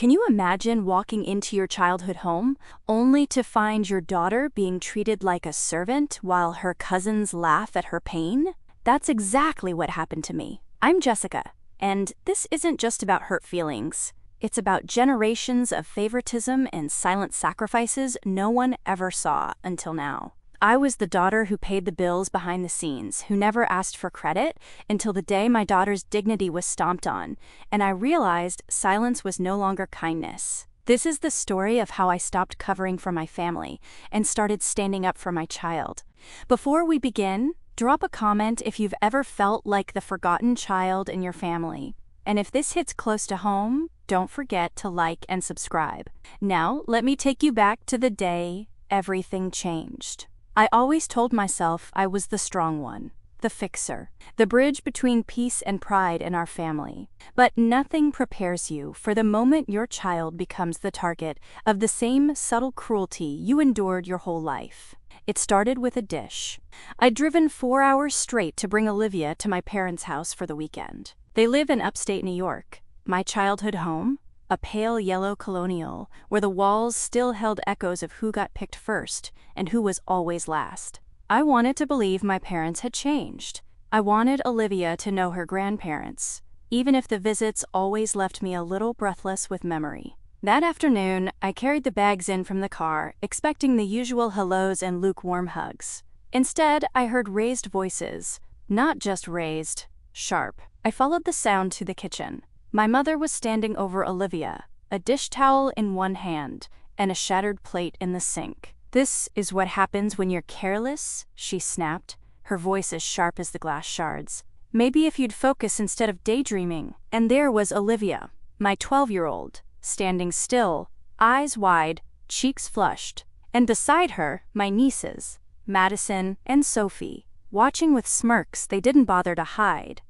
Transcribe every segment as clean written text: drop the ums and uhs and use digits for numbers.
Can you imagine walking into your childhood home only to find your daughter being treated like a servant while her cousins laugh at her pain? That's exactly what happened to me. I'm Jessica, and this isn't just about hurt feelings. It's about generations of favoritism and silent sacrifices no one ever saw until now. I was the daughter who paid the bills behind the scenes, who never asked for credit until the day my daughter's dignity was stomped on, and I realized silence was no longer kindness. This is the story of how I stopped covering for my family and started standing up for my child. Before we begin, drop a comment if you've ever felt like the forgotten child in your family. And if this hits close to home, don't forget to like and subscribe. Now, let me take you back to the day everything changed. I always told myself I was the strong one, the fixer, the bridge between peace and pride in our family. But nothing prepares you for the moment your child becomes the target of the same subtle cruelty you endured your whole life. It started with a dish. I'd driven 4 hours straight to bring Olivia to my parents' house for the weekend. They live in upstate New York, my childhood home, a pale yellow colonial where the walls still held echoes of who got picked first and who was always last. I wanted to believe my parents had changed. I wanted Olivia to know her grandparents, even if the visits always left me a little breathless with memory. That afternoon, I carried the bags in from the car, expecting the usual hellos and lukewarm hugs. Instead, I heard raised voices, not just raised, sharp. I followed the sound to the kitchen. My mother was standing over Olivia, a dish towel in one hand and a shattered plate in the sink. "This is what happens when you're careless," she snapped, her voice as sharp as the glass shards. "Maybe if you'd focus instead of daydreaming." And there was Olivia, my 12-year-old, standing still, eyes wide, cheeks flushed. And beside her, my nieces, Madison and Sophie, watching with smirks they didn't bother to hide.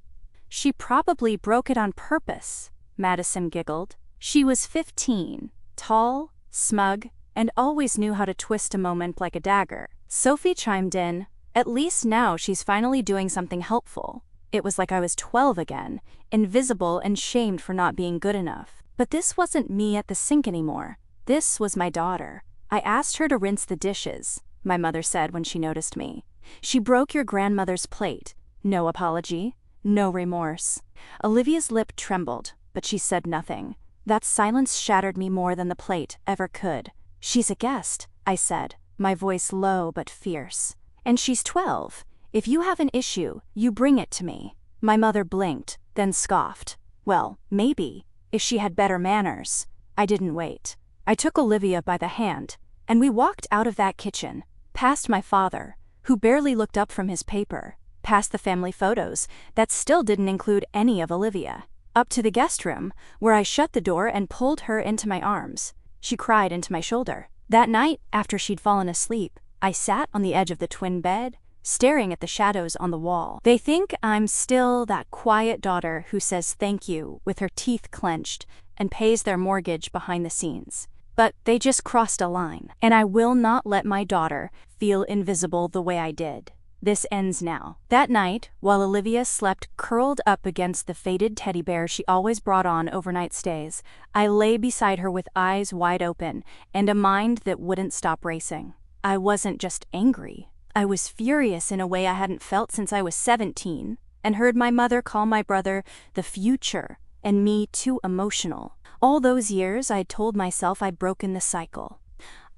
"She probably broke it on purpose," Madison giggled. She was 15, tall, smug, and always knew how to twist a moment like a dagger. Sophie chimed in, "At least now she's finally doing something helpful." It was like I was 12 again, invisible and shamed for not being good enough. But this wasn't me at the sink anymore. This was my daughter. "I asked her to rinse the dishes," my mother said when she noticed me. "She broke your grandmother's plate. No apology. No remorse." Olivia's lip trembled, but she said nothing. That silence shattered me more than the plate ever could. "She's a guest," I said, my voice low but fierce. "And she's 12. If you have an issue, you bring it to me." My mother blinked, then scoffed. "Well, maybe, if she had better manners." I didn't wait. I took Olivia by the hand, and we walked out of that kitchen, past my father, who barely looked up from his paper, past the family photos that still didn't include any of Olivia, up to the guest room, where I shut the door and pulled her into my arms. She cried into my shoulder. That night, after she'd fallen asleep, I sat on the edge of the twin bed, staring at the shadows on the wall. They think I'm still that quiet daughter who says thank you with her teeth clenched and pays their mortgage behind the scenes. But they just crossed a line, and I will not let my daughter feel invisible the way I did. This ends now. That night, while Olivia slept curled up against the faded teddy bear she always brought on overnight stays, I lay beside her with eyes wide open and a mind that wouldn't stop racing. I wasn't just angry. I was furious in a way I hadn't felt since I was 17, and heard my mother call my brother the future and me too emotional. All those years I'd told myself I'd broken the cycle.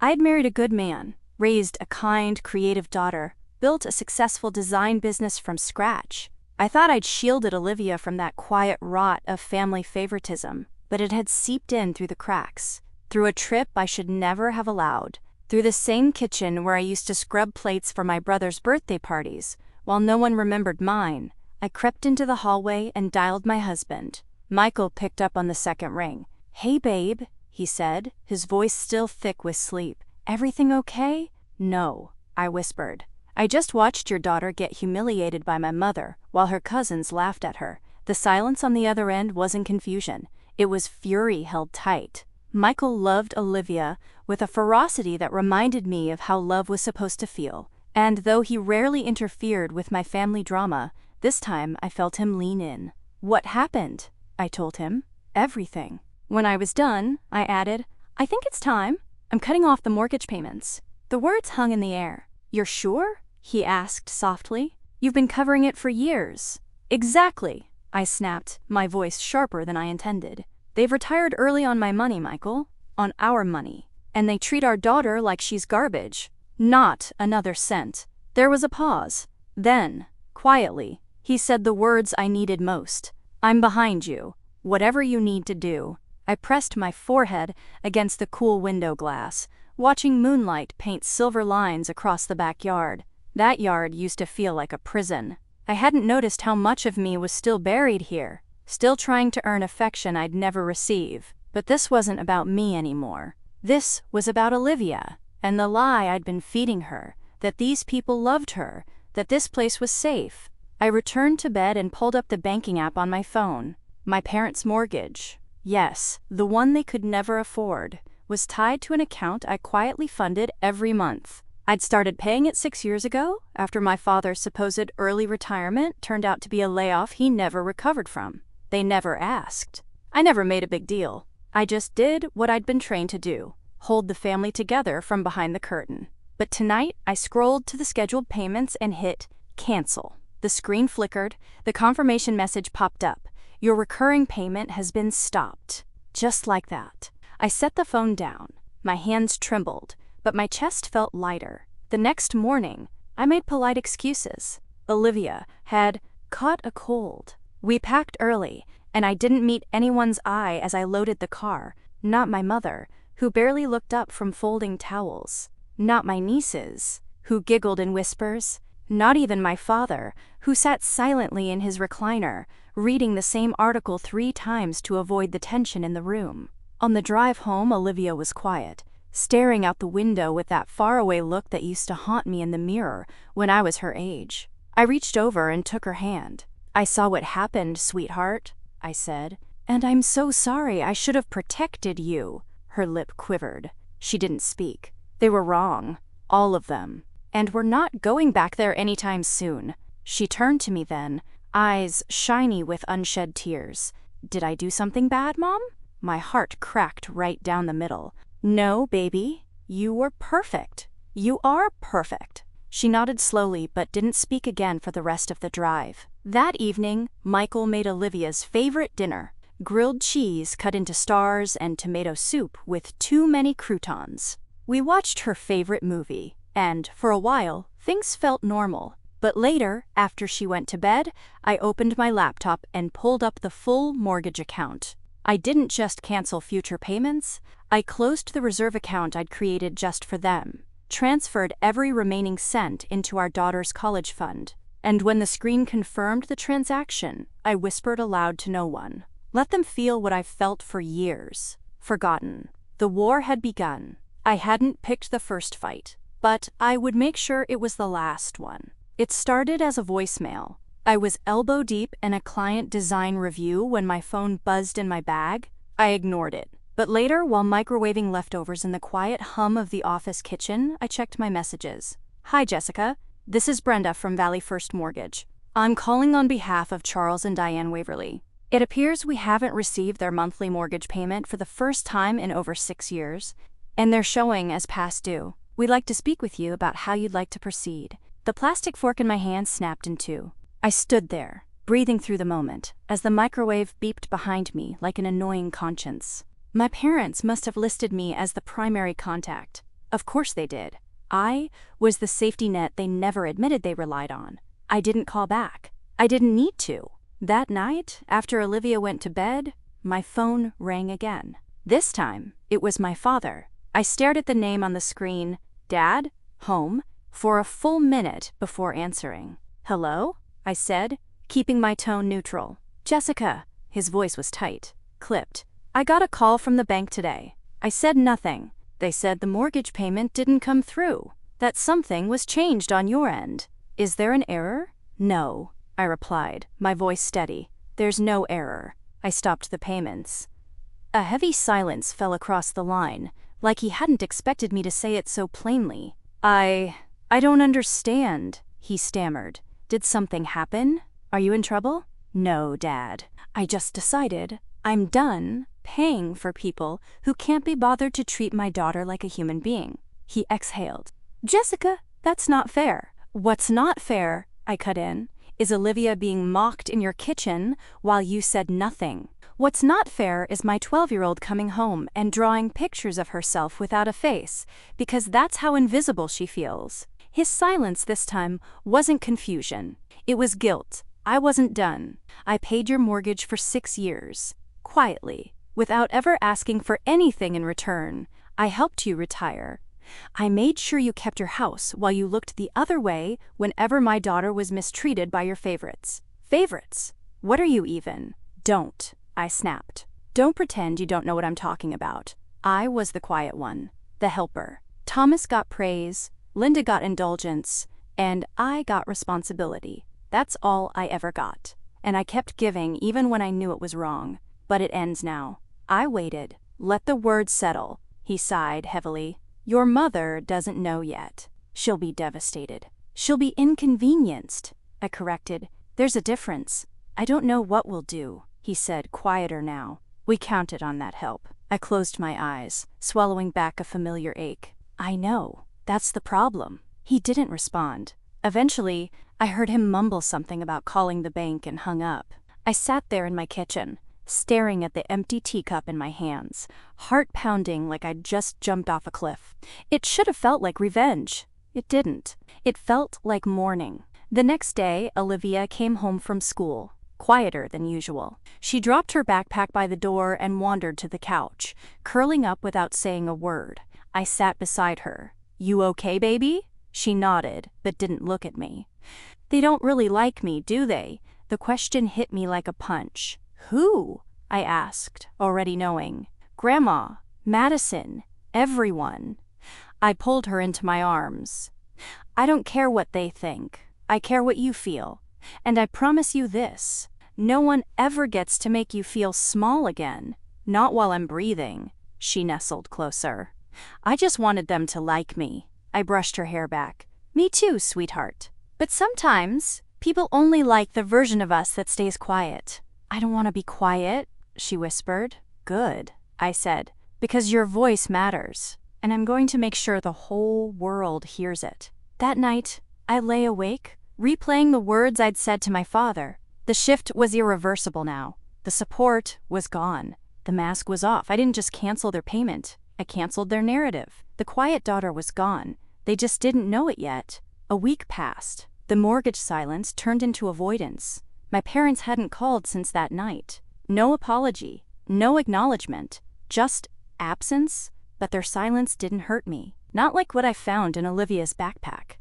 I'd married a good man, raised a kind, creative daughter, built a successful design business from scratch. I thought I'd shielded Olivia from that quiet rot of family favoritism, but it had seeped in through the cracks, through a trip I should never have allowed, through the same kitchen where I used to scrub plates for my brother's birthday parties, while no one remembered mine. I crept into the hallway and dialed my husband. Michael picked up on the second ring. "Hey, babe," he said, his voice still thick with sleep. "Everything okay?" "No," I whispered. "I just watched your daughter get humiliated by my mother while her cousins laughed at her." The silence on the other end wasn't confusion. It was fury held tight. Michael loved Olivia with a ferocity that reminded me of how love was supposed to feel. And though he rarely interfered with my family drama, this time I felt him lean in. "What happened?" I told him. "Everything." When I was done, I added, "I think it's time. I'm cutting off the mortgage payments." The words hung in the air. "You're sure?" he asked softly. "You've been covering it for years." "Exactly," I snapped, my voice sharper than I intended. "They've retired early on my money, Michael. On our money. And they treat our daughter like she's garbage. Not another cent." There was a pause. Then, quietly, he said the words I needed most. "I'm behind you. Whatever you need to do." I pressed my forehead against the cool window glass, watching moonlight paint silver lines across the backyard. That yard used to feel like a prison. I hadn't noticed how much of me was still buried here, still trying to earn affection I'd never receive. But this wasn't about me anymore. This was about Olivia, and the lie I'd been feeding her, that these people loved her, that this place was safe. I returned to bed and pulled up the banking app on my phone. My parents' mortgage, yes, the one they could never afford, was tied to an account I quietly funded every month. I'd started paying it 6 years ago, after my father's supposed early retirement turned out to be a layoff he never recovered from. They never asked. I never made a big deal. I just did what I'd been trained to do, hold the family together from behind the curtain. But tonight, I scrolled to the scheduled payments and hit cancel. The screen flickered, the confirmation message popped up. "Your recurring payment has been stopped." Just like that. I set the phone down. My hands trembled, but my chest felt lighter. The next morning, I made polite excuses. Olivia had caught a cold. We packed early, and I didn't meet anyone's eye as I loaded the car. Not my mother, who barely looked up from folding towels. Not my nieces, who giggled in whispers. Not even my father, who sat silently in his recliner, reading the same article 3 times to avoid the tension in the room. On the drive home, Olivia was quiet, staring out the window with that faraway look that used to haunt me in the mirror when I was her age. I reached over and took her hand. "I saw what happened, sweetheart," I said. "And I'm so sorry. I should have protected you." Her lip quivered. She didn't speak. They were wrong. All of them. And we're not going back there anytime soon. She turned to me then, eyes shiny with unshed tears. "Did I do something bad, Mom?" My heart cracked right down the middle. "No, baby. You were perfect. You are perfect." She nodded slowly but didn't speak again for the rest of the drive. That evening, Michael made Olivia's favorite dinner, grilled cheese cut into stars and tomato soup with too many croutons. We watched her favorite movie, and, for a while, things felt normal. But later, after she went to bed, I opened my laptop and pulled up the full mortgage account. I didn't just cancel future payments, I closed the reserve account I'd created just for them, transferred every remaining cent into our daughter's college fund. And when the screen confirmed the transaction, I whispered aloud to no one. Let them feel what I've felt for years. Forgotten. The war had begun. I hadn't picked the first fight, but I would make sure it was the last one. It started as a voicemail. I was elbow deep in a client design review when my phone buzzed in my bag. I ignored it. But later, while microwaving leftovers in the quiet hum of the office kitchen, I checked my messages. "Hi, Jessica. This is Brenda from Valley First Mortgage. I'm calling on behalf of Charles and Diane Waverly. It appears we haven't received their monthly mortgage payment for the first time in over 6 years, and they're showing as past due. We'd like to speak with you about how you'd like to proceed." The plastic fork in my hand snapped in two. I stood there, breathing through the moment, as the microwave beeped behind me like an annoying conscience. My parents must have listed me as the primary contact. Of course they did. I was the safety net they never admitted they relied on. I didn't call back. I didn't need to. That night, after Olivia went to bed, my phone rang again. This time, it was my father. I stared at the name on the screen, Dad, home, for a full minute before answering. "Hello?" I said, keeping my tone neutral. "Jessica." His voice was tight, clipped. "I got a call from the bank today." I said nothing. They said the mortgage payment didn't come through, that something was changed on your end. "Is there an error?" "No," I replied, my voice steady. "There's no error." I stopped the payments. A heavy silence fell across the line, like he hadn't expected me to say it so plainly. I don't understand," he stammered. "Did something happen? Are you in trouble?" "No, Dad. I just decided I'm done paying for people who can't be bothered to treat my daughter like a human being. He exhaled. Jessica, that's not fair. What's not fair, I cut in, is Olivia being mocked in your kitchen while you said nothing. What's not fair is my 12-year-old coming home and drawing pictures of herself without a face, because that's how invisible she feels. His silence this time wasn't confusion. It was guilt. I wasn't done. I paid your mortgage for 6 years. Quietly, without ever asking for anything in return. I helped you retire. I made sure you kept your house while you looked the other way whenever my daughter was mistreated by your favorites. Favorites? What are you even? Don't, I snapped. Don't pretend you don't know what I'm talking about. I was the quiet one, the helper. Thomas got praise, Linda got indulgence, and I got responsibility. That's all I ever got. And I kept giving even when I knew it was wrong. But it ends now. I waited. Let the words settle. He sighed heavily. Your mother doesn't know yet. She'll be devastated. She'll be inconvenienced. I corrected. There's a difference. I don't know what we'll do, he said, quieter now. We counted on that help. I closed my eyes, swallowing back a familiar ache. I know. That's the problem. He didn't respond. Eventually, I heard him mumble something about calling the bank and hung up. I sat there in my kitchen, staring at the empty teacup in my hands, heart pounding like I'd just jumped off a cliff. It should have felt like revenge. It didn't. It felt like mourning. The next day, Olivia came home from school, quieter than usual. She dropped her backpack by the door and wandered to the couch, curling up without saying a word. I sat beside her. You okay, baby? She nodded, but didn't look at me. They don't really like me, do they? The question hit me like a punch. Who? I asked, already knowing. Grandma, Madison, everyone. I pulled her into my arms. I don't care what they think. I care what you feel. And I promise you this. No one ever gets to make you feel small again. Not while I'm breathing. She nestled closer. I just wanted them to like me. I brushed her hair back. Me too, sweetheart. But sometimes, people only like the version of us that stays quiet. I don't want to be quiet, she whispered. Good, I said, because your voice matters, and I'm going to make sure the whole world hears it. That night, I lay awake, replaying the words I'd said to my father. The shift was irreversible now. The support was gone. The mask was off. I didn't just cancel their payment. I canceled their narrative. The quiet daughter was gone. They just didn't know it yet. A week passed. The mortgage silence turned into avoidance. My parents hadn't called since that night. No apology, no acknowledgement, just absence, but their silence didn't hurt me. Not like what I found in Olivia's backpack.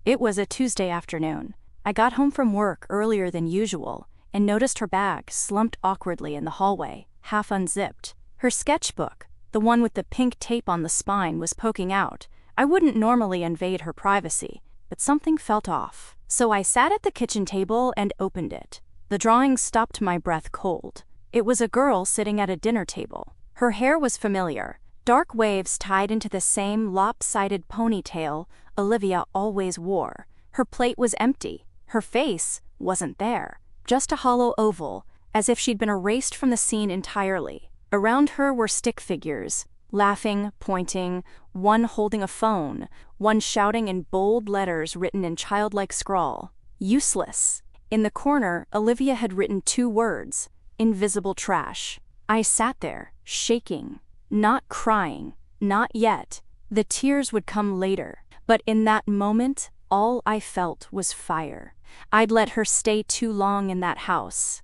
It was a Tuesday afternoon. I got home from work earlier than usual and noticed her bag slumped awkwardly in the hallway, half unzipped. Her sketchbook, the one with the pink tape on the spine, was poking out. I wouldn't normally invade her privacy, but something felt off. So I sat at the kitchen table and opened it. The drawing stopped my breath cold. It was a girl sitting at a dinner table. Her hair was familiar, dark waves tied into the same lopsided ponytail Olivia always wore. Her plate was empty. Her face wasn't there, just a hollow oval, as if she'd been erased from the scene entirely. Around her were stick figures, laughing, pointing, one holding a phone, one shouting in bold letters written in childlike scrawl. Useless. In the corner, Olivia had written 2 words, invisible trash. I sat there, shaking, not crying, not yet. The tears would come later, but in that moment, all I felt was fire. I'd let her stay too long in that house.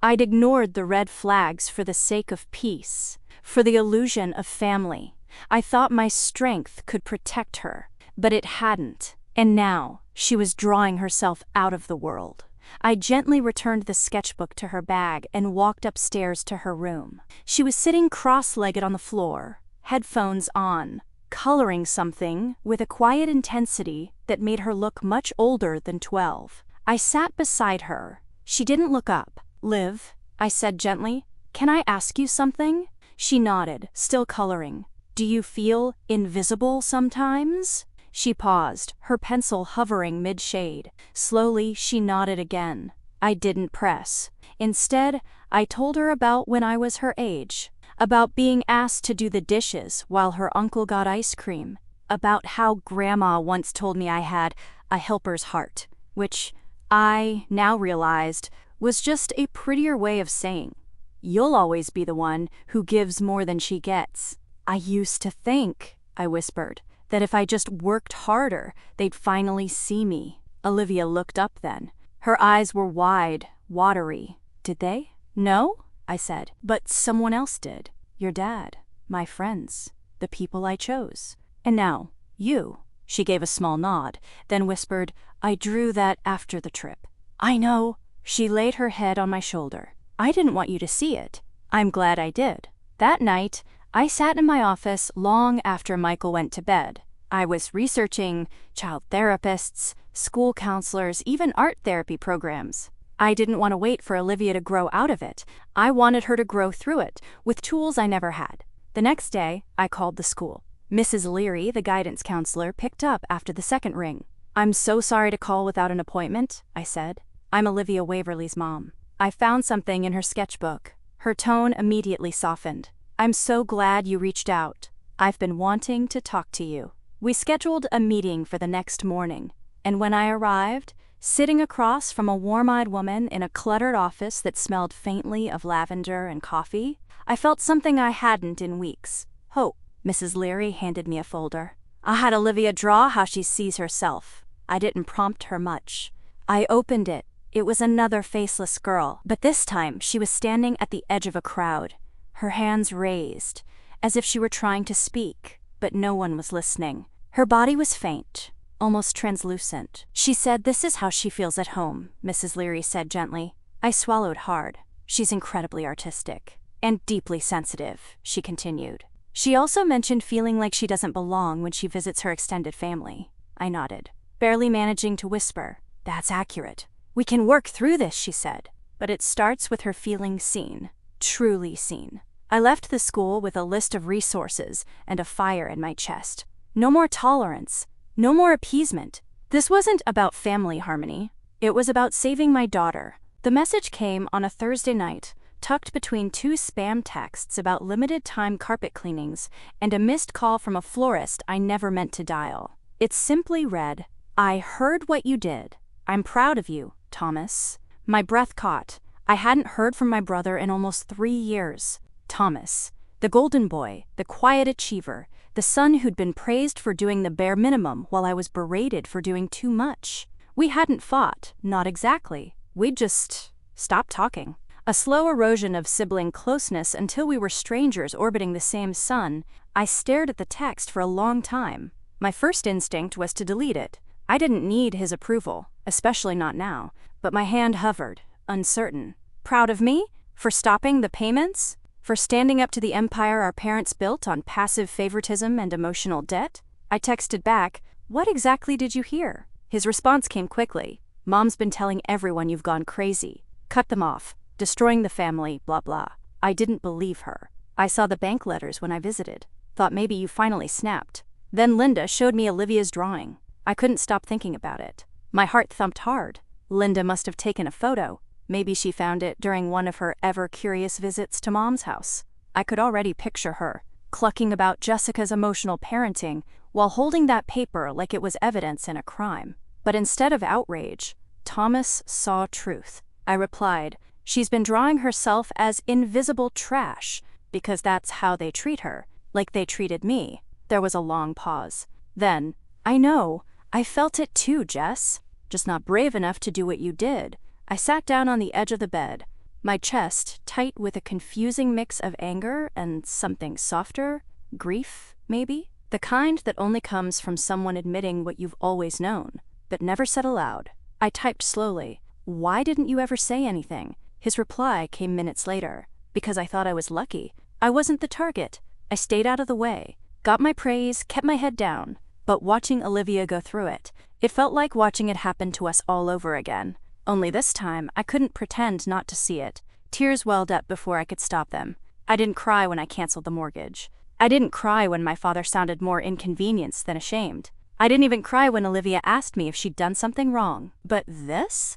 I'd ignored the red flags for the sake of peace, for the illusion of family. I thought my strength could protect her, but it hadn't. And now, she was drawing herself out of the world. I gently returned the sketchbook to her bag and walked upstairs to her room. She was sitting cross-legged on the floor, headphones on, coloring something with a quiet intensity that made her look much older than 12. I sat beside her. She didn't look up. Liv, I said gently, can I ask you something? She nodded, still coloring. Do you feel invisible sometimes? She paused, her pencil hovering mid-shade. Slowly, she nodded again. I didn't press. Instead, I told her about when I was her age. about being asked to do the dishes while her uncle got ice cream, about how Grandma once told me I had a helper's heart, which I now realized was just a prettier way of saying, "You'll always be the one who gives more than she gets." "I used to think," I whispered, "that if I just worked harder, they'd finally see me." Olivia looked up then. Her eyes were wide, watery. "Did they?" "No," I said, "but someone else did. Your dad, my friends, the people I chose. And now, you." She gave a small nod, then whispered, "I drew that after the trip." "I know." She laid her head on my shoulder. "I didn't want you to see it. I'm glad I did." That night, I sat in my office long after Michael went to bed. I was researching child therapists, school counselors, even art therapy programs. I didn't want to wait for Olivia to grow out of it. I wanted her to grow through it, with tools I never had. The next day, I called the school. Mrs. Leary, the guidance counselor, picked up after the second ring. "I'm so sorry to call without an appointment," I said. "I'm Olivia Waverly's mom. I found something in her sketchbook." Her tone immediately softened. "I'm so glad you reached out. I've been wanting to talk to you." We scheduled a meeting for the next morning, and when I arrived, sitting across from a warm-eyed woman in a cluttered office that smelled faintly of lavender and coffee, I felt something I hadn't in weeks: hope. Mrs. Leary handed me a folder. I had Olivia draw how she sees herself. I didn't prompt her much. I opened it. It was another faceless girl, but this time she was standing at the edge of a crowd, her hands raised, as if she were trying to speak, but no one was listening. Her body was faint, almost translucent. "She said this is how she feels at home," Mrs. Leary said gently. I swallowed hard. "She's incredibly artistic and deeply sensitive," she continued. "She also mentioned feeling like she doesn't belong when she visits her extended family." I nodded, barely managing to whisper, "That's accurate. We can work through this," she said. "But it starts with her feeling seen, truly seen." I left the school with a list of resources and a fire in my chest. No more tolerance, no more appeasement. This wasn't about family harmony. It was about saving my daughter. The message came on a Thursday night, tucked between two spam texts about limited-time carpet cleanings and a missed call from a florist I never meant to dial. It simply read, "I heard what you did. I'm proud of you, Thomas." My breath caught. I hadn't heard from my brother in almost 3 years. Thomas, the golden boy, the quiet achiever, the son who'd been praised for doing the bare minimum while I was berated for doing too much. We hadn't fought, not exactly. We'd just stopped talking. A slow erosion of sibling closeness until we were strangers orbiting the same sun. I stared at the text for a long time. My first instinct was to delete it. I didn't need his approval, especially not now, but my hand hovered, uncertain. Proud of me? For stopping the payments? For standing up to the empire our parents built on passive favoritism and emotional debt? I texted back, "What exactly did you hear?" His response came quickly. "Mom's been telling everyone you've gone crazy. Cut them off. Destroying the family, blah blah." I didn't believe her. I saw the bank letters when I visited. Thought maybe you finally snapped. Then Linda showed me Olivia's drawing. I couldn't stop thinking about it. My heart thumped hard. Linda must have taken a photo. Maybe she found it during one of her ever-curious visits to Mom's house. I could already picture her, clucking about Jessica's emotional parenting while holding that paper like it was evidence in a crime. But instead of outrage, Thomas saw truth. I replied, "She's been drawing herself as invisible trash, because that's how they treat her, like they treated me." There was a long pause. Then, "I know, I felt it too, Jess. Just not brave enough to do what you did." I sat down on the edge of the bed, my chest tight with a confusing mix of anger and something softer, grief, maybe? The kind that only comes from someone admitting what you've always known, but never said aloud. I typed slowly, "Why didn't you ever say anything?" His reply came minutes later. "Because I thought I was lucky. I wasn't the target. I stayed out of the way, got my praise, kept my head down." But watching Olivia go through it, it felt like watching it happen to us all over again. Only this time, I couldn't pretend not to see it. Tears welled up before I could stop them. I didn't cry when I canceled the mortgage. I didn't cry when my father sounded more inconvenienced than ashamed. I didn't even cry when Olivia asked me if she'd done something wrong. But this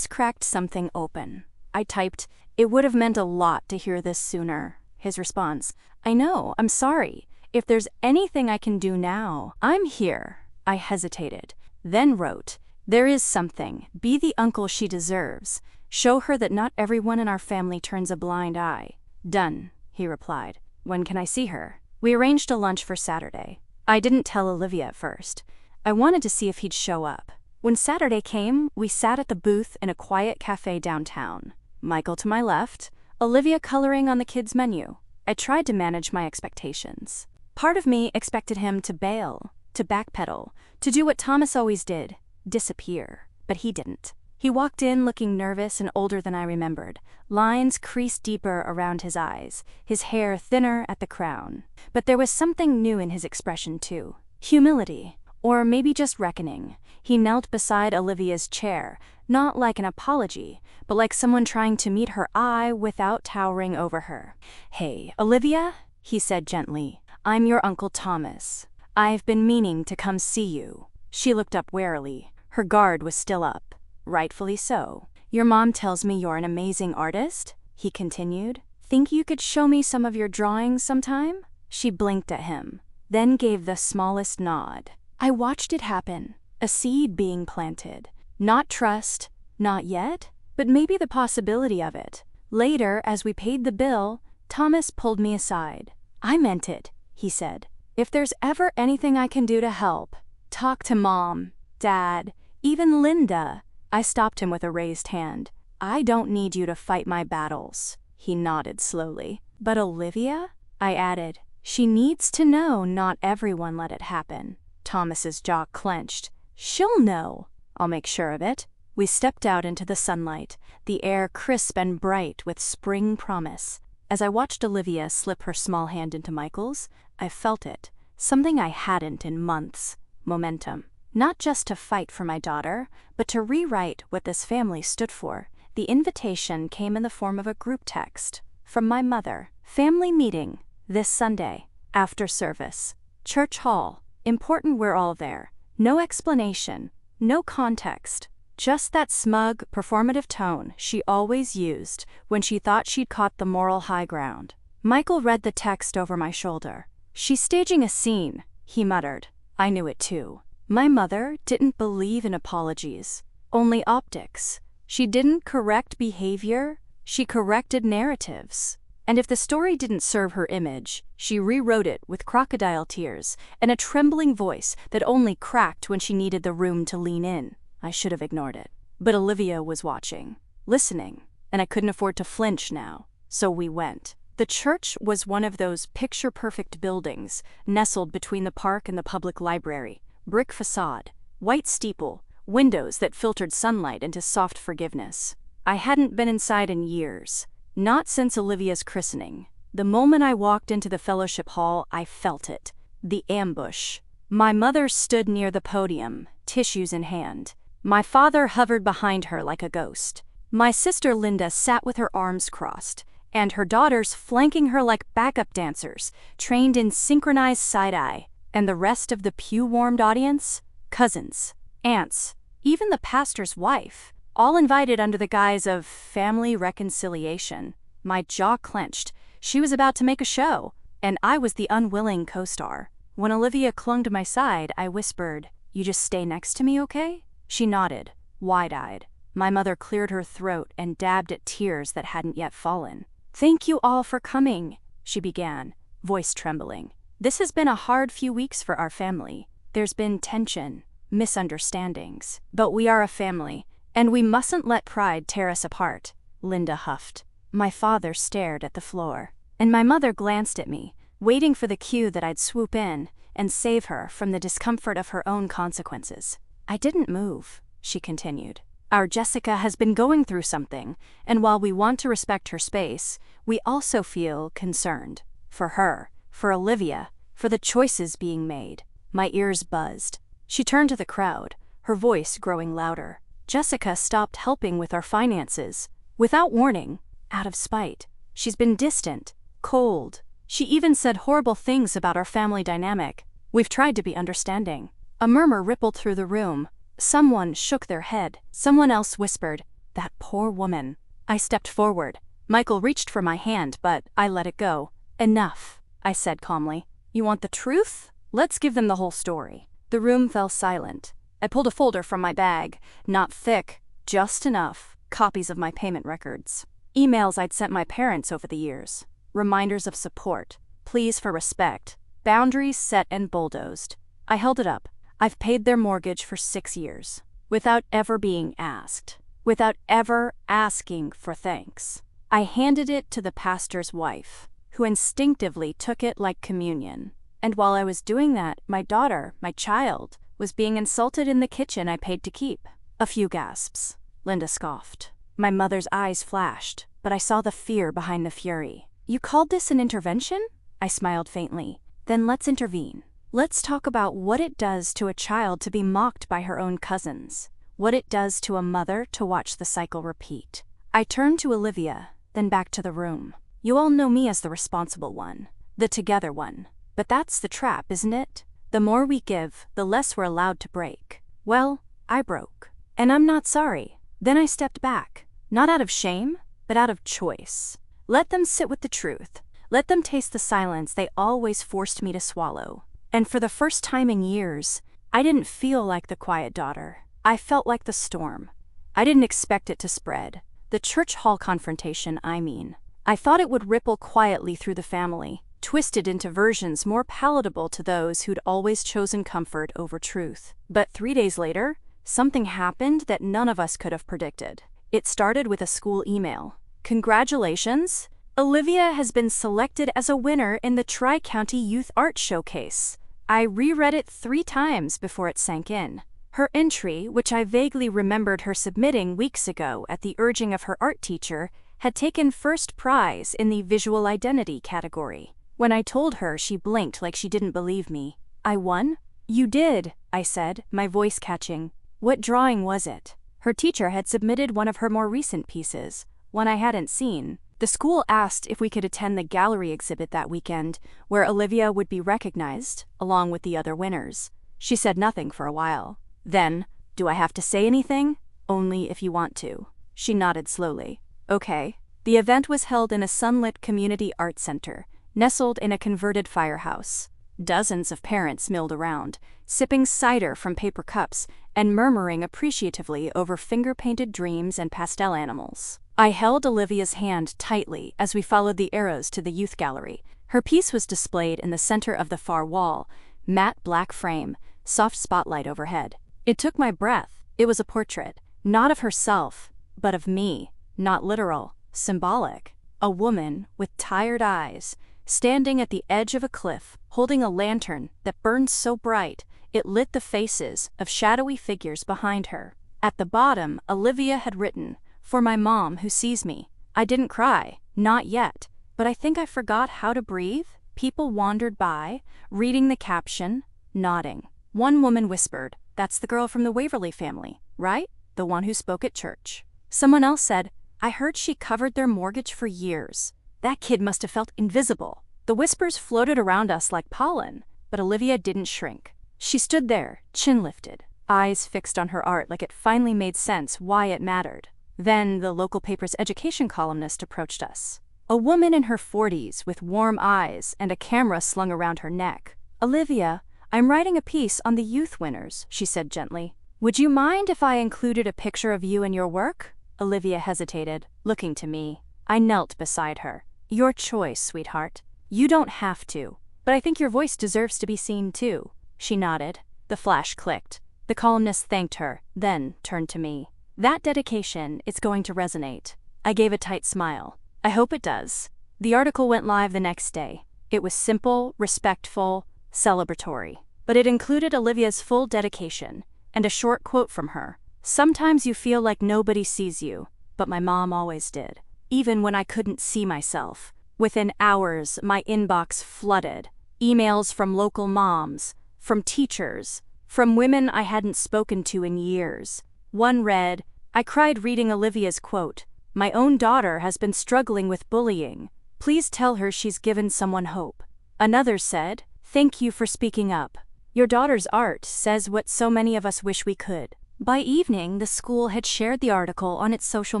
cracked something open. I typed, "It would have meant a lot to hear this sooner." His response, I know, I'm sorry. If there's anything I can do now, I'm here. I hesitated, then wrote, there is something. Be the uncle she deserves. Show her that not everyone in our family turns a blind eye. Done, he replied. When can I see her? We arranged a lunch for Saturday. I didn't tell Olivia at first. I wanted to see if he'd show up. When Saturday came, we sat at the booth in a quiet cafe downtown. Michael to my left, Olivia coloring on the kids' menu. I tried to manage my expectations. Part of me expected him to bail, to backpedal, to do what Thomas always did, disappear. But he didn't. He walked in looking nervous and older than I remembered, lines creased deeper around his eyes, his hair thinner at the crown. But there was something new in his expression too. Humility, or maybe just reckoning. He knelt beside Olivia's chair, not like an apology, but like someone trying to meet her eye without towering over her. Hey, Olivia, he said gently, I'm your Uncle Thomas. I've been meaning to come see you. She looked up warily. Her guard was still up. Rightfully so. Your mom tells me you're an amazing artist, he continued. Think you could show me some of your drawings sometime? She blinked at him, then gave the smallest nod. I watched it happen, a seed being planted. Not trust, not yet, but maybe the possibility of it. Later, as we paid the bill, Thomas pulled me aside. I meant it, he said. If there's ever anything I can do to help, talk to Mom, Dad, even Linda. I stopped him with a raised hand. I don't need you to fight my battles. He nodded slowly. But Olivia? I added. She needs to know not everyone let it happen. Thomas's jaw clenched. She'll know. I'll make sure of it. We stepped out into the sunlight, the air crisp and bright with spring promise. As I watched Olivia slip her small hand into Michael's, I felt it. Something I hadn't in months. Momentum. Not just to fight for my daughter, but to rewrite what this family stood for. The invitation came in the form of a group text. From my mother. Family meeting. This Sunday. After service. Church hall. Important we're all there. No explanation. No context. Just that smug, performative tone she always used when she thought she'd caught the moral high ground. Michael read the text over my shoulder. She's staging a scene, he muttered. I knew it too. My mother didn't believe in apologies, only optics. She didn't correct behavior, she corrected narratives. And if the story didn't serve her image, she rewrote it with crocodile tears and a trembling voice that only cracked when she needed the room to lean in. I should have ignored it. But Olivia was watching, listening, and I couldn't afford to flinch now, so we went. The church was one of those picture-perfect buildings nestled between the park and the public library. Brick facade, white steeple, windows that filtered sunlight into soft forgiveness. I hadn't been inside in years, not since Olivia's christening. The moment I walked into the fellowship hall, I felt it. The ambush. My mother stood near the podium, tissues in hand. My father hovered behind her like a ghost. My sister Linda sat with her arms crossed, and her daughters flanking her like backup dancers, trained in synchronized side-eye. And the rest of the pew-warmed audience? Cousins, aunts, even the pastor's wife, all invited under the guise of family reconciliation. My jaw clenched. She was about to make a show, and I was the unwilling co-star. When Olivia clung to my side, I whispered, You just stay next to me, okay? She nodded, wide-eyed. My mother cleared her throat and dabbed at tears that hadn't yet fallen. Thank you all for coming, she began, voice trembling. This has been a hard few weeks for our family. There's been tension, misunderstandings. But we are a family, and we mustn't let pride tear us apart, Linda huffed. My father stared at the floor, and my mother glanced at me, waiting for the cue that I'd swoop in and save her from the discomfort of her own consequences. I didn't move, she continued. Our Jessica has been going through something, and while we want to respect her space, we also feel concerned. For her. For Olivia, for the choices being made. My ears buzzed. She turned to the crowd, her voice growing louder. Jessica stopped helping with our finances. Without warning, out of spite. She's been distant, cold. She even said horrible things about our family dynamic. We've tried to be understanding. A murmur rippled through the room. Someone shook their head. Someone else whispered, That poor woman. I stepped forward, Michael reached for my hand, but I let it go. Enough, I said calmly. You want the truth? Let's give them the whole story. The room fell silent. I pulled a folder from my bag, not thick, just enough, copies of my payment records. Emails I'd sent my parents over the years. Reminders of support, pleas for respect, boundaries set and bulldozed. I held it up. I've paid their mortgage for 6 years, without ever being asked, without ever asking for thanks. I handed it to the pastor's wife, who instinctively took it like communion. And while I was doing that, my daughter, my child, was being insulted in the kitchen I paid to keep. A few gasps. Linda scoffed. My mother's eyes flashed, but I saw the fear behind the fury. You called this an intervention? I smiled faintly. Then let's intervene. Let's talk about what it does to a child to be mocked by her own cousins. What it does to a mother to watch the cycle repeat. I turned to Olivia, then back to the room. You all know me as the responsible one, the together one. But that's the trap, isn't it? The more we give, the less we're allowed to break. Well, I broke. And I'm not sorry. Then I stepped back, not out of shame, but out of choice. Let them sit with the truth. Let them taste the silence they always forced me to swallow. And for the first time in years, I didn't feel like the quiet daughter. I felt like the storm. I didn't expect it to spread. The church hall confrontation, I mean. I thought it would ripple quietly through the family, twisted into versions more palatable to those who'd always chosen comfort over truth. But 3 days later, something happened that none of us could have predicted. It started with a school email. Congratulations! Olivia has been selected as a winner in the Tri-County Youth Art Showcase. I reread it 3 times before it sank in. Her entry, which I vaguely remembered her submitting weeks ago at the urging of her art teacher, had taken first prize in the visual identity category. When I told her, she blinked like she didn't believe me. I won? You did, I said, my voice catching. What drawing was it? Her teacher had submitted one of her more recent pieces, one I hadn't seen. The school asked if we could attend the gallery exhibit that weekend, where Olivia would be recognized, along with the other winners. She said nothing for a while. Then, do I have to say anything? Only if you want to. She nodded slowly. Okay. The event was held in a sunlit community art center, nestled in a converted firehouse. Dozens of parents milled around, sipping cider from paper cups and murmuring appreciatively over finger-painted dreams and pastel animals. I held Olivia's hand tightly as we followed the arrows to the youth gallery. Her piece was displayed in the center of the far wall, matte black frame, soft spotlight overhead. It took my breath. It was a portrait, not of herself, but of me, not literal, symbolic. A woman with tired eyes, standing at the edge of a cliff, holding a lantern that burned so bright it lit the faces of shadowy figures behind her. At the bottom, Olivia had written, "For my mom who sees me." I didn't cry, not yet, but I think I forgot how to breathe. People wandered by, reading the caption, nodding. One woman whispered, "That's the girl from the Waverly family, right? The one who spoke at church." Someone else said, "I heard she covered their mortgage for years. That kid must have felt invisible." The whispers floated around us like pollen, but Olivia didn't shrink. She stood there, chin lifted, eyes fixed on her art like it finally made sense why it mattered. Then the local paper's education columnist approached us. A woman in her 40s with warm eyes and a camera slung around her neck. "Olivia, I'm writing a piece on the youth winners," she said gently. "Would you mind if I included a picture of you and your work?" Olivia hesitated, looking to me. I knelt beside her. "Your choice, sweetheart. You don't have to, but I think your voice deserves to be seen too." She nodded. The flash clicked. The columnist thanked her, then turned to me. "That dedication, it's going to resonate." I gave a tight smile. "I hope it does." The article went live the next day. It was simple, respectful, celebratory. But it included Olivia's full dedication and a short quote from her. "Sometimes you feel like nobody sees you, but my mom always did. Even when I couldn't see myself." Within hours, my inbox flooded. Emails from local moms, from teachers, from women I hadn't spoken to in years. One read, "I cried reading Olivia's quote. My own daughter has been struggling with bullying. Please tell her she's given someone hope." Another said, "Thank you for speaking up. Your daughter's art says what so many of us wish we could." By evening, the school had shared the article on its social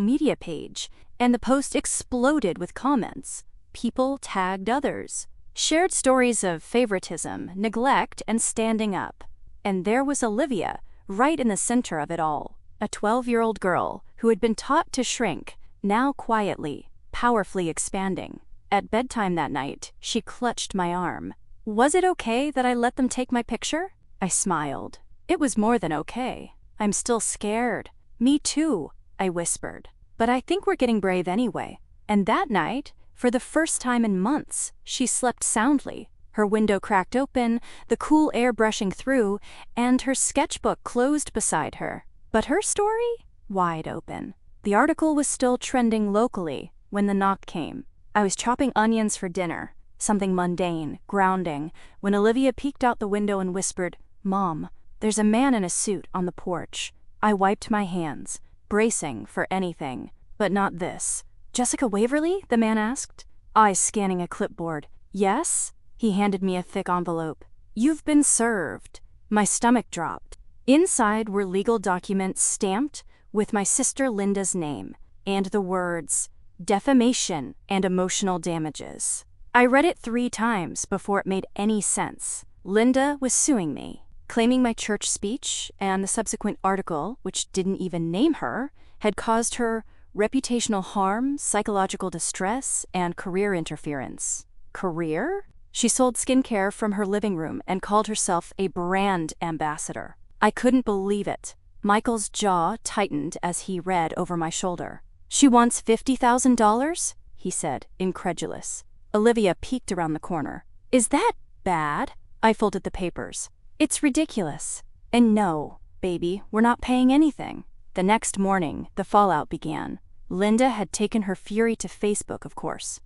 media page, and the post exploded with comments. People tagged others, shared stories of favoritism, neglect, and standing up. And there was Olivia, right in the center of it all, a 12-year-old girl who had been taught to shrink, now quietly, powerfully expanding. At bedtime that night, she clutched my arm. Was it okay that I let them take my picture? I smiled. It was more than okay. I'm still scared. Me too, I whispered. But I think we're getting brave anyway. And that night, for the first time in months, she slept soundly. Her window cracked open, the cool air brushing through, and her sketchbook closed beside her. But her story? Wide open. The article was still trending locally when the knock came. I was chopping onions for dinner, something mundane, grounding, when Olivia peeked out the window and whispered, "Mom, there's a man in a suit on the porch." I wiped my hands, bracing for anything, but not this. "Jessica Waverly?" the man asked, eyes scanning a clipboard. "Yes?" He handed me a thick envelope. "You've been served." My stomach dropped. Inside were legal documents stamped with my sister Linda's name and the words, "defamation and emotional damages." I read it 3 times before it made any sense. Linda was suing me, claiming my church speech and the subsequent article, which didn't even name her, had caused her reputational harm, psychological distress, and career interference. Career? She sold skincare from her living room and called herself a brand ambassador. I couldn't believe it. Michael's jaw tightened as he read over my shoulder. "She wants $50,000? He said, incredulous. Olivia peeked around the corner. "Is that bad?" I folded the papers. "It's ridiculous. And no, baby, we're not paying anything." The next morning, the fallout began. Linda had taken her fury to Facebook, of course.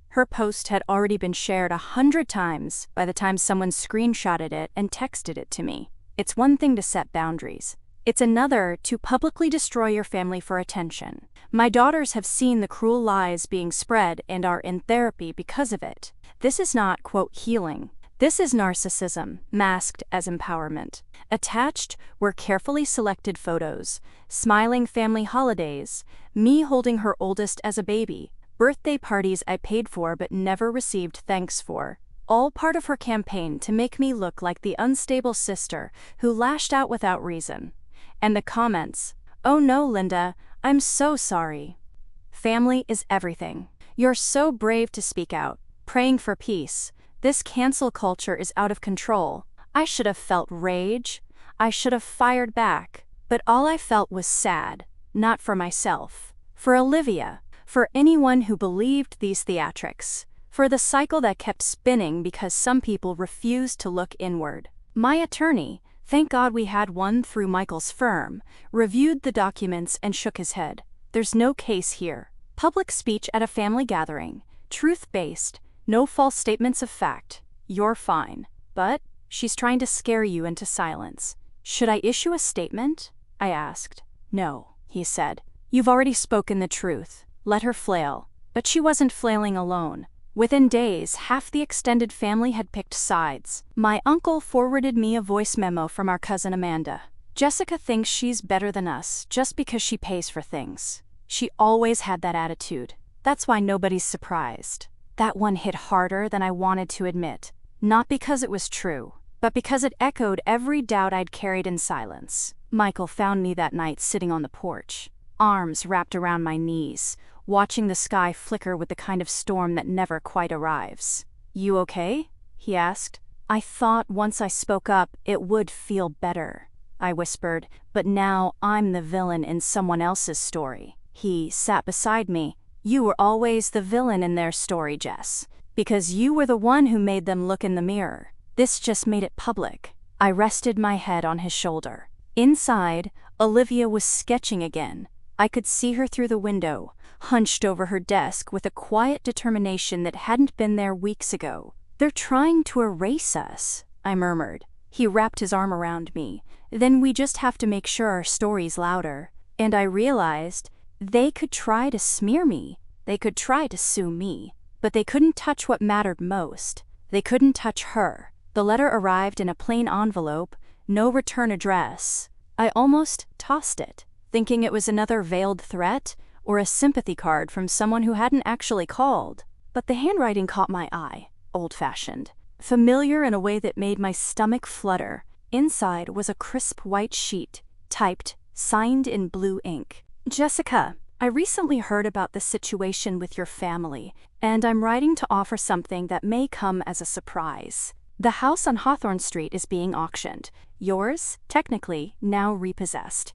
Her post had already been shared 100 times by the time someone screenshotted it and texted it to me. It's one thing to set boundaries. It's another to publicly destroy your family for attention. My daughters have seen the cruel lies being spread and are in therapy because of it. This is not, quote, healing. This is narcissism, masked as empowerment. Attached were carefully selected photos, smiling family holidays, me holding her oldest as a baby, birthday parties I paid for but never received thanks for. All part of her campaign to make me look like the unstable sister who lashed out without reason. And the comments, "Oh no, Linda, I'm so sorry." Family is everything. You're so brave to speak out, praying for peace. This cancel culture is out of control. I should have felt rage. I should have fired back. But all I felt was sad, not for myself. For Olivia, for anyone who believed these theatrics. For the cycle that kept spinning because some people refused to look inward. My attorney, thank God we had one through Michael's firm, reviewed the documents and shook his head. There's no case here. Public speech at a family gathering, truth-based, no false statements of fact. You're fine. But she's trying to scare you into silence. Should I issue a statement? I asked. No, he said. You've already spoken the truth. Let her flail. But she wasn't flailing alone. Within days, half the extended family had picked sides. My uncle forwarded me a voice memo from our cousin Amanda. "Jessica thinks she's better than us just because she pays for things. She always had that attitude. That's why nobody's surprised." That one hit harder than I wanted to admit. Not because it was true, but because it echoed every doubt I'd carried in silence. Michael found me that night sitting on the porch, arms wrapped around my knees, watching the sky flicker with the kind of storm that never quite arrives. "You okay?" he asked. "I thought once I spoke up, it would feel better," I whispered, "but now I'm the villain in someone else's story." He sat beside me. "You were always the villain in their story, Jess, because you were the one who made them look in the mirror. This just made it public." I rested my head on his shoulder. Inside, Olivia was sketching again. I could see her through the window, hunched over her desk with a quiet determination that hadn't been there weeks ago. "They're trying to erase us," I murmured. He wrapped his arm around me. "Then we just have to make sure our story's louder." And I realized they could try to smear me. They could try to sue me. But they couldn't touch what mattered most. They couldn't touch her. The letter arrived in a plain envelope, no return address. I almost tossed it, thinking it was another veiled threat or a sympathy card from someone who hadn't actually called. But the handwriting caught my eye, old-fashioned, familiar in a way that made my stomach flutter. Inside was a crisp white sheet, typed, signed in blue ink. Jessica, I recently heard about the situation with your family, and I'm writing to offer something that may come as a surprise. The house on Hawthorne Street is being auctioned. Yours, technically, now repossessed.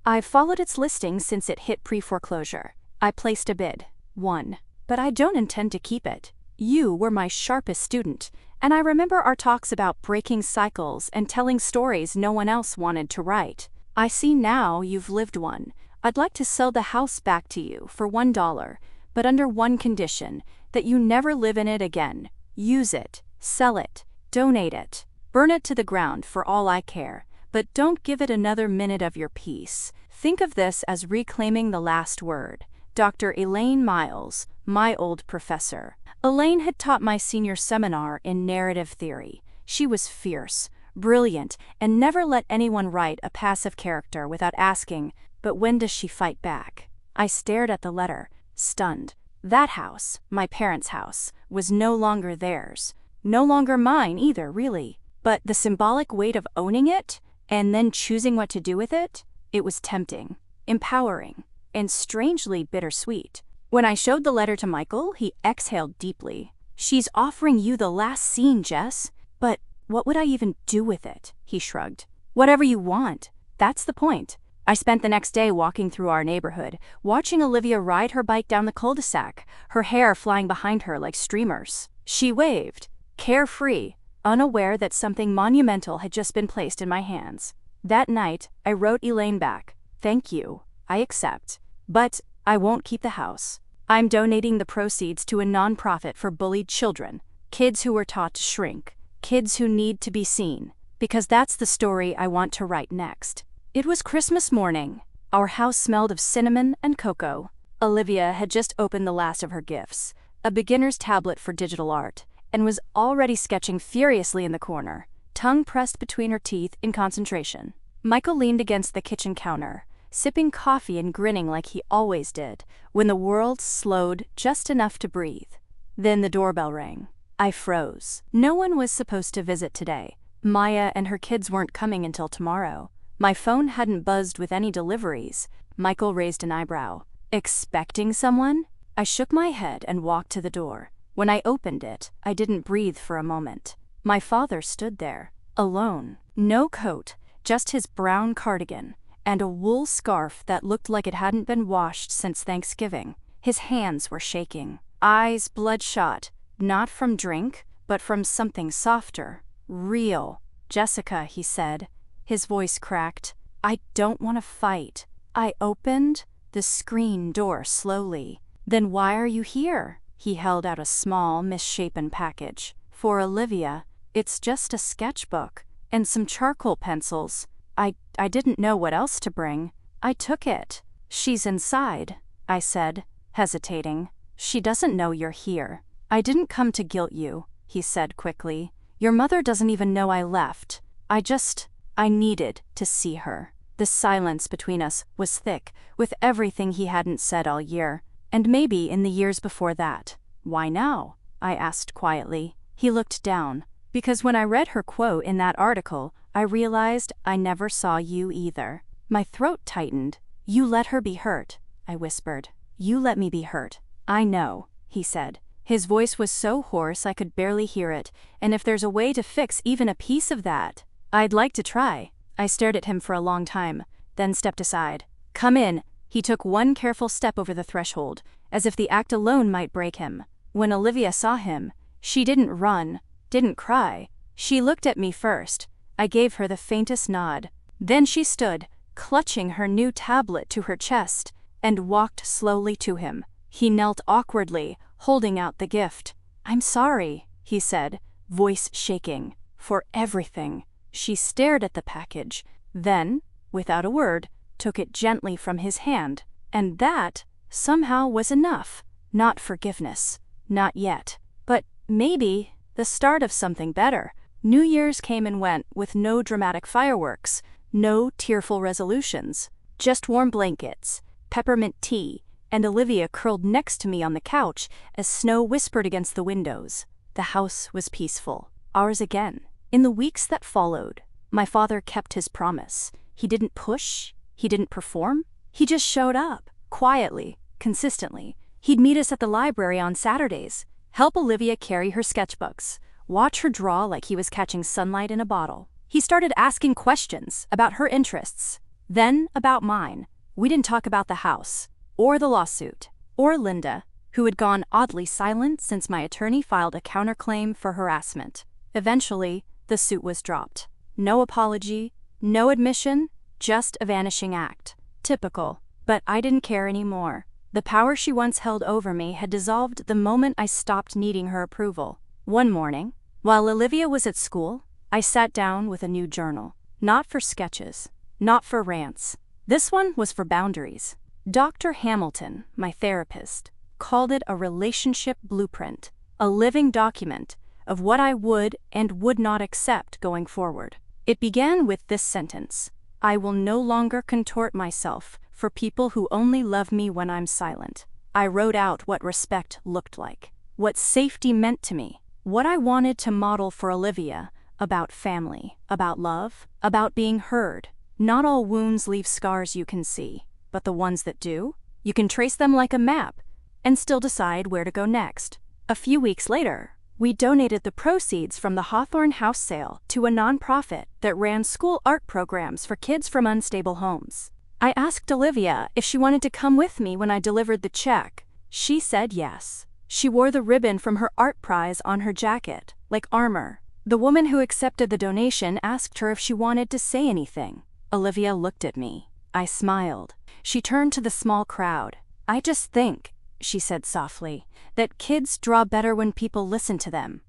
I've followed its listing since it hit pre-foreclosure. I placed a bid. Won. But I don't intend to keep it. You were my sharpest student, and I remember our talks about breaking cycles and telling stories no one else wanted to write. I see now you've lived one. I'd like to sell the house back to you for $1, but under one condition, that you never live in it again. Use it, sell it, donate it, burn it to the ground for all I care, but don't give it another minute of your peace. Think of this as reclaiming the last word. Dr. Elaine Miles, my old professor. Elaine had taught my senior seminar in narrative theory. She was fierce, brilliant, and never let anyone write a passive character without asking, but when does she fight back? I stared at the letter, stunned. That house, my parents' house, was no longer theirs. No longer mine either, really. But the symbolic weight of owning it, and then choosing what to do with it, it was tempting, empowering, and strangely bittersweet. When I showed the letter to Michael, he exhaled deeply. She's offering you the last scene, Jess. But what would I even do with it? He shrugged. Whatever you want. That's the point. I spent the next day walking through our neighborhood, watching Olivia ride her bike down the cul-de-sac, her hair flying behind her like streamers. She waved, carefree, unaware that something monumental had just been placed in my hands. That night, I wrote Elaine back. Thank you. I accept. But I won't keep the house. I'm donating the proceeds to a nonprofit for bullied children, kids who were taught to shrink, kids who need to be seen, because that's the story I want to write next. It was Christmas morning. Our house smelled of cinnamon and cocoa. Olivia had just opened the last of her gifts, a beginner's tablet for digital art, and was already sketching furiously in the corner, tongue pressed between her teeth in concentration. Michael leaned against the kitchen counter, sipping coffee and grinning like he always did, when the world slowed just enough to breathe. Then the doorbell rang. I froze. No one was supposed to visit today. Maya and her kids weren't coming until tomorrow. My phone hadn't buzzed with any deliveries. Michael raised an eyebrow. Expecting someone? I shook my head and walked to the door. When I opened it, I didn't breathe for a moment. My father stood there, alone. No coat, just his brown cardigan, and a wool scarf that looked like it hadn't been washed since Thanksgiving. His hands were shaking, eyes bloodshot, not from drink, but from something softer, real. Jessica, he said. His voice cracked. I don't want to fight. I opened the screen door slowly. Then why are you here? He held out a small, misshapen package. For Olivia, it's just a sketchbook and some charcoal pencils. I didn't know what else to bring. I took it. She's inside, I said, hesitating. She doesn't know you're here. I didn't come to guilt you, he said quickly. Your mother doesn't even know I left. I needed to see her. The silence between us was thick, with everything he hadn't said all year, and maybe in the years before that. Why now? I asked quietly. He looked down. Because when I read her quote in that article, I realized I never saw you either. My throat tightened. You let her be hurt, I whispered. You let me be hurt. I know, he said. His voice was so hoarse I could barely hear it, and if there's a way to fix even a piece of that, I'd like to try. I stared at him for a long time, then stepped aside. Come in. He took one careful step over the threshold, as if the act alone might break him. When Olivia saw him, she didn't run, didn't cry. She looked at me first. I gave her the faintest nod. Then she stood, clutching her new tablet to her chest, and walked slowly to him. He knelt awkwardly, holding out the gift. I'm sorry, he said, voice shaking, for everything. She stared at the package, then, without a word, took it gently from his hand. And that, somehow, was enough. Not forgiveness. Not yet. But maybe the start of something better. New Year's came and went with no dramatic fireworks, No tearful resolutions, just warm blankets, peppermint tea, and Olivia curled next to me on the couch as snow whispered against the windows. The house was peaceful. Ours again. In the weeks that followed, my father kept his promise. He didn't push, he didn't perform, he just showed up, quietly, consistently. He'd meet us at the library on Saturdays, help Olivia carry her sketchbooks, watch her draw like he was catching sunlight in a bottle. He started asking questions about her interests, then about mine. We didn't talk about the house, or the lawsuit, or Linda, who had gone oddly silent since my attorney filed a counterclaim for harassment. Eventually, the suit was dropped. No apology, no admission, just a vanishing act. Typical. But I didn't care anymore. The power she once held over me had dissolved the moment I stopped needing her approval. One morning, while Olivia was at school, I sat down with a new journal. Not for sketches, not for rants. This one was for boundaries. Dr. Hamilton, my therapist, called it a relationship blueprint, a living document of what I would and would not accept going forward. It began with this sentence: I will no longer contort myself for people who only love me when I'm silent. I wrote out what respect looked like, what safety meant to me, what I wanted to model for Olivia about family, about love, about being heard. Not all wounds leave scars you can see, but the ones that do, you can trace them like a map and still decide where to go next. A few weeks later, we donated the proceeds from the Hawthorne House sale to a nonprofit that ran school art programs for kids from unstable homes. I asked Olivia if she wanted to come with me when I delivered the check. She said yes. She wore the ribbon from her art prize on her jacket, like armor. The woman who accepted the donation asked her if she wanted to say anything. Olivia looked at me. I smiled. She turned to the small crowd. I just think, she said softly, that kids draw better when people listen to them.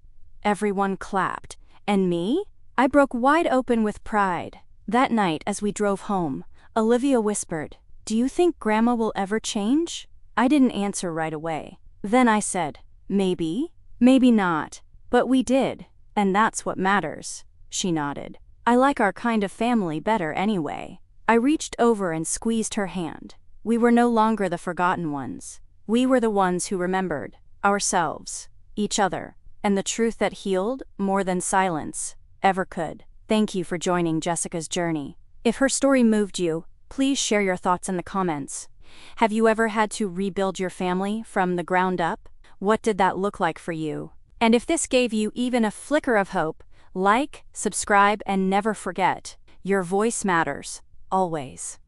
Everyone clapped. And me? I broke wide open with pride. That night, as we drove home, Olivia whispered, "Do you think Grandma will ever change?" I didn't answer right away. Then I said, "Maybe, maybe not. But we did, and that's what matters." She nodded. I like our kind of family better anyway. I reached over and squeezed her hand. We were no longer the forgotten ones. We were the ones who remembered ourselves, each other, and the truth that healed more than silence ever could. Thank you for joining Jessica's journey. If her story moved you, please share your thoughts in the comments. Have you ever had to rebuild your family from the ground up? What did that look like for you? And if this gave you even a flicker of hope, like, subscribe, and never forget, your voice matters, always.